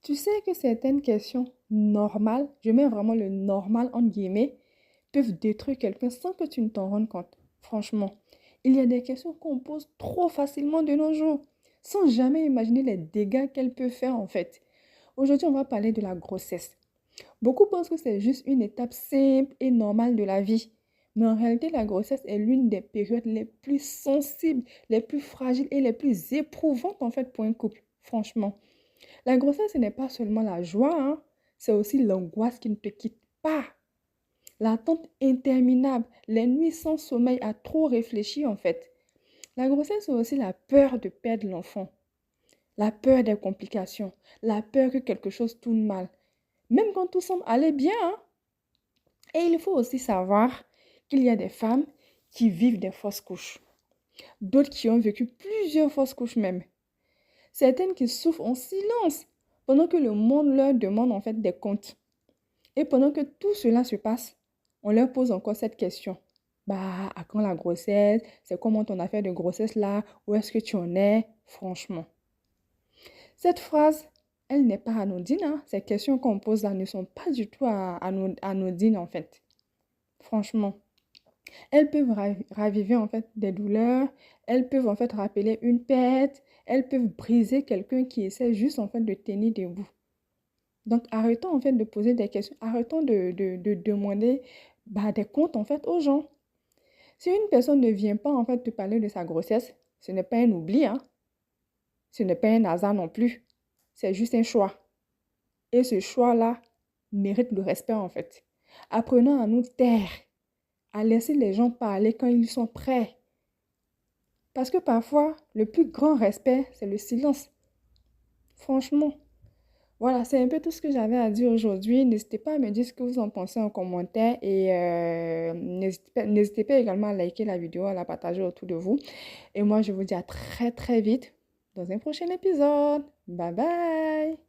Tu sais que certaines questions normales, je mets vraiment le normal en guillemets, peuvent détruire quelqu'un sans que tu ne t'en rendes compte. Franchement, il y a des questions qu'on pose trop facilement de nos jours, sans jamais imaginer les dégâts qu'elles peuvent faire en fait. Aujourd'hui, on va parler de la grossesse. Beaucoup pensent que c'est juste une étape simple et normale de la vie. Mais en réalité, la grossesse est l'une des périodes les plus sensibles, les plus fragiles et les plus éprouvantes en fait pour un couple. Franchement. La grossesse, ce n'est pas seulement la joie, hein, c'est aussi l'angoisse qui ne te quitte pas. L'attente interminable, les nuits sans sommeil à trop réfléchir en fait. La grossesse, c'est aussi la peur de perdre l'enfant, la peur des complications, la peur que quelque chose tourne mal. Même quand tout semble aller bien, hein. Et il faut aussi savoir qu'il y a des femmes qui vivent des fausses couches, d'autres qui ont vécu plusieurs fausses couches même. Certaines qui souffrent en silence pendant que le monde leur demande en fait des comptes. Et pendant que tout cela se passe, on leur pose encore cette question. Bah, à quand la grossesse? C'est comment ton affaire de grossesse là? Où est-ce que tu en es? Franchement. Cette phrase, elle n'est pas anodine, hein. Ces questions qu'on pose là ne sont pas du tout anodines en fait. Franchement. Elles peuvent raviver en fait des douleurs, elles peuvent en fait rappeler une perte, elles peuvent briser quelqu'un qui essaie juste en fait de tenir debout. Donc arrêtons en fait de poser des questions, arrêtons de demander des comptes en fait aux gens. Si une personne ne vient pas en fait te parler de sa grossesse, ce n'est pas un oubli, hein. Ce n'est pas un hasard non plus. C'est juste un choix. Et ce choix-là mérite le respect en fait. Apprenons à nous taire, à laisser les gens parler quand ils sont prêts. Parce que parfois, le plus grand respect, c'est le silence. Franchement. Voilà, c'est un peu tout ce que j'avais à dire aujourd'hui. N'hésitez pas à me dire ce que vous en pensez en commentaire et n'hésitez pas également à liker la vidéo, à la partager autour de vous. Et moi, je vous dis à très très vite dans un prochain épisode. Bye bye!